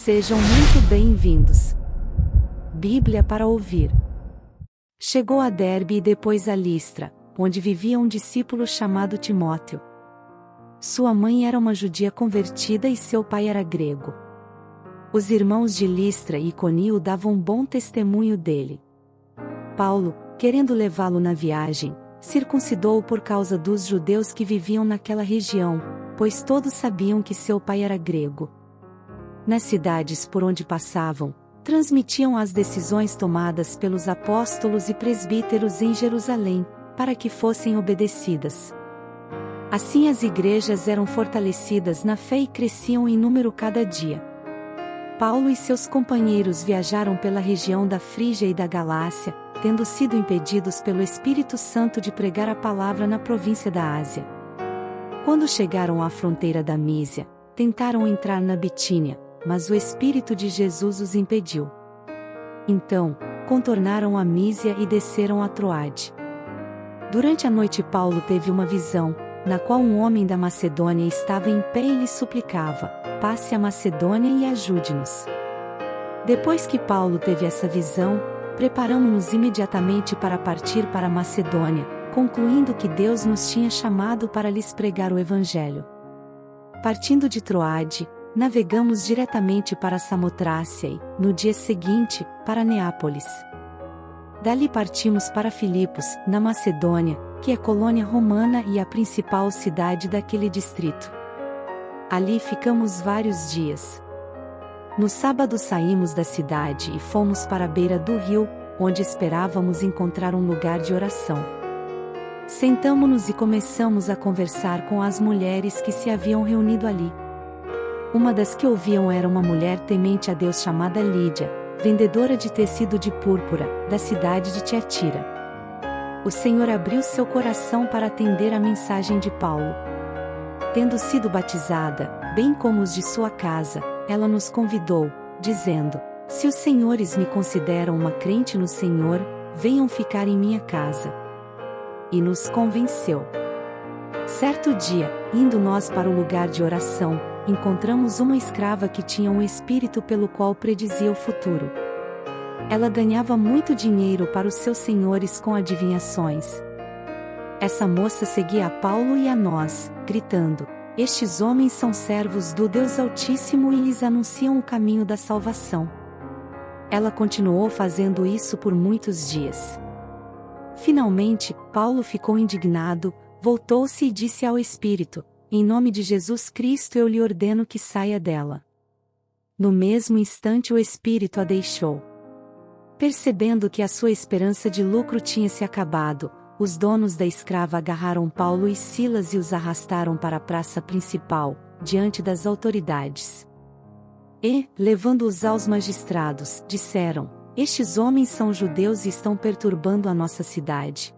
Sejam muito bem-vindos. Bíblia para ouvir. Chegou a Derbe e depois a Listra, onde vivia um discípulo chamado Timóteo. Sua mãe era uma judia convertida e seu pai era grego. Os irmãos de Listra e Iconio davam bom testemunho dele. Paulo, querendo levá-lo na viagem, circuncidou-o por causa dos judeus que viviam naquela região, pois todos sabiam que seu pai era grego. Nas cidades por onde passavam, transmitiam as decisões tomadas pelos apóstolos e presbíteros em Jerusalém, para que fossem obedecidas. Assim as igrejas eram fortalecidas na fé e cresciam em número cada dia. Paulo e seus companheiros viajaram pela região da Frígia e da Galácia, tendo sido impedidos pelo Espírito Santo de pregar a palavra na província da Ásia. Quando chegaram à fronteira da Mísia, tentaram entrar na Bitínia, mas o Espírito de Jesus os impediu. Então, contornaram a Mísia e desceram a Troade. Durante a noite Paulo teve uma visão, na qual um homem da Macedônia estava em pé e lhe suplicava: passe a Macedônia e ajude-nos. Depois que Paulo teve essa visão, preparamo-nos imediatamente para partir para a Macedônia, concluindo que Deus nos tinha chamado para lhes pregar o Evangelho. Partindo de Troade, navegamos diretamente para Samotrácia e, no dia seguinte, para Neápolis. Dali partimos para Filipos, na Macedônia, que é colônia romana e a principal cidade daquele distrito. Ali ficamos vários dias. No sábado saímos da cidade e fomos para a beira do rio, onde esperávamos encontrar um lugar de oração. Sentamo-nos e começamos a conversar com as mulheres que se haviam reunido ali. Uma das que ouviam era uma mulher temente a Deus chamada Lídia, vendedora de tecido de púrpura, da cidade de Tiatira. O Senhor abriu seu coração para atender a mensagem de Paulo. Tendo sido batizada, bem como os de sua casa, ela nos convidou, dizendo: se os senhores me consideram uma crente no Senhor, venham ficar em minha casa. E nos convenceu. Certo dia, indo nós para o lugar de oração, encontramos uma escrava que tinha um espírito pelo qual predizia o futuro. Ela ganhava muito dinheiro para os seus senhores com adivinhações. Essa moça seguia a Paulo e a nós, gritando: estes homens são servos do Deus Altíssimo e lhes anunciam o caminho da salvação. Ela continuou fazendo isso por muitos dias. Finalmente, Paulo ficou indignado, voltou-se e disse ao espírito: em nome de Jesus Cristo eu lhe ordeno que saia dela. No mesmo instante o espírito a deixou. Percebendo que a sua esperança de lucro tinha se acabado, os donos da escrava agarraram Paulo e Silas e os arrastaram para a praça principal, diante das autoridades. E, levando-os aos magistrados, disseram: estes homens são judeus e estão perturbando a nossa cidade,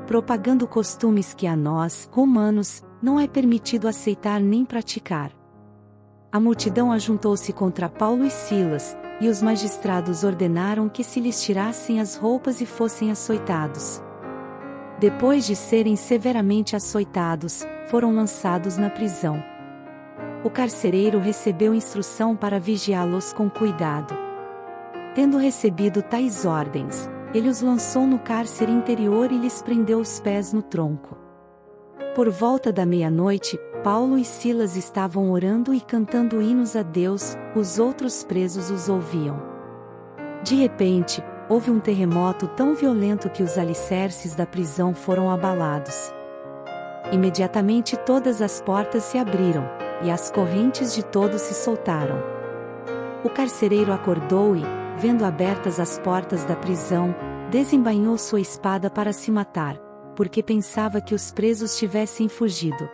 propagando costumes que a nós, romanos, não é permitido aceitar nem praticar. A multidão ajuntou-se contra Paulo e Silas, e os magistrados ordenaram que se lhes tirassem as roupas e fossem açoitados. Depois de serem severamente açoitados, foram lançados na prisão. O carcereiro recebeu instrução para vigiá-los com cuidado. Tendo recebido tais ordens, ele os lançou no cárcere interior e lhes prendeu os pés no tronco. Por volta da meia-noite, Paulo e Silas estavam orando e cantando hinos a Deus, os outros presos os ouviam. De repente, houve um terremoto tão violento que os alicerces da prisão foram abalados. Imediatamente todas as portas se abriram, e as correntes de todos se soltaram. O carcereiro acordou e, vendo abertas as portas da prisão, desembainhou sua espada para se matar, porque pensava que os presos tivessem fugido.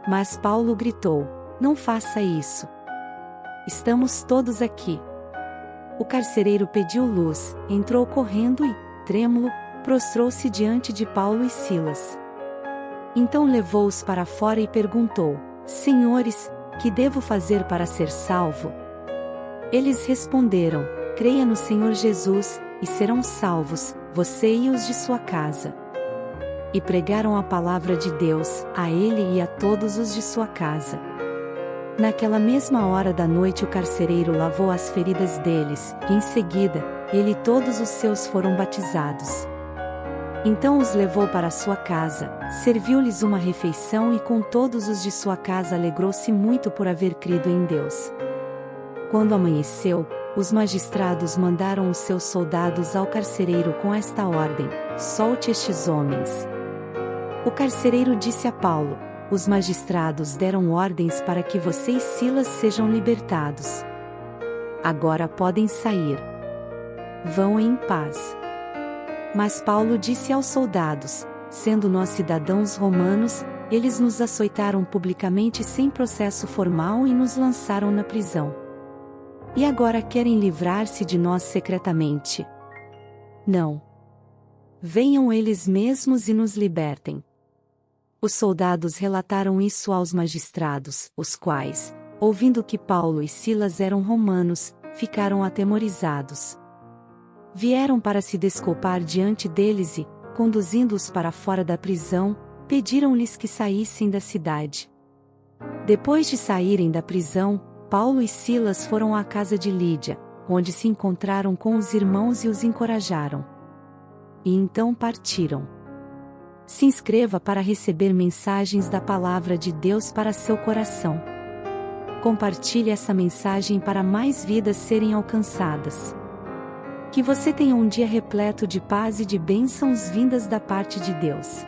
Mas Paulo gritou: não faça isso. Estamos todos aqui. O carcereiro pediu luz, entrou correndo e, trêmulo, prostrou-se diante de Paulo e Silas. Então levou-os para fora e perguntou: senhores, que devo fazer para ser salvo? Eles responderam: creia no Senhor Jesus, e serão salvos, você e os de sua casa. E pregaram a palavra de Deus, a ele e a todos os de sua casa. Naquela mesma hora da noite o carcereiro lavou as feridas deles, e em seguida, ele e todos os seus foram batizados. Então os levou para sua casa, serviu-lhes uma refeição e com todos os de sua casa alegrou-se muito por haver crido em Deus. Quando amanheceu, os magistrados mandaram os seus soldados ao carcereiro com esta ordem: solte estes homens. O carcereiro disse a Paulo: os magistrados deram ordens para que você e Silas sejam libertados. Agora podem sair. Vão em paz. Mas Paulo disse aos soldados: sendo nós cidadãos romanos, eles nos açoitaram publicamente sem processo formal e nos lançaram na prisão. E agora querem livrar-se de nós secretamente. Não. Venham eles mesmos e nos libertem. Os soldados relataram isso aos magistrados, os quais, ouvindo que Paulo e Silas eram romanos, ficaram atemorizados. Vieram para se desculpar diante deles e, conduzindo-os para fora da prisão, pediram-lhes que saíssem da cidade. Depois de saírem da prisão, Paulo e Silas foram à casa de Lídia, onde se encontraram com os irmãos e os encorajaram. E então partiram. Se inscreva para receber mensagens da palavra de Deus para seu coração. Compartilhe essa mensagem para mais vidas serem alcançadas. Que você tenha um dia repleto de paz e de bênçãos vindas da parte de Deus.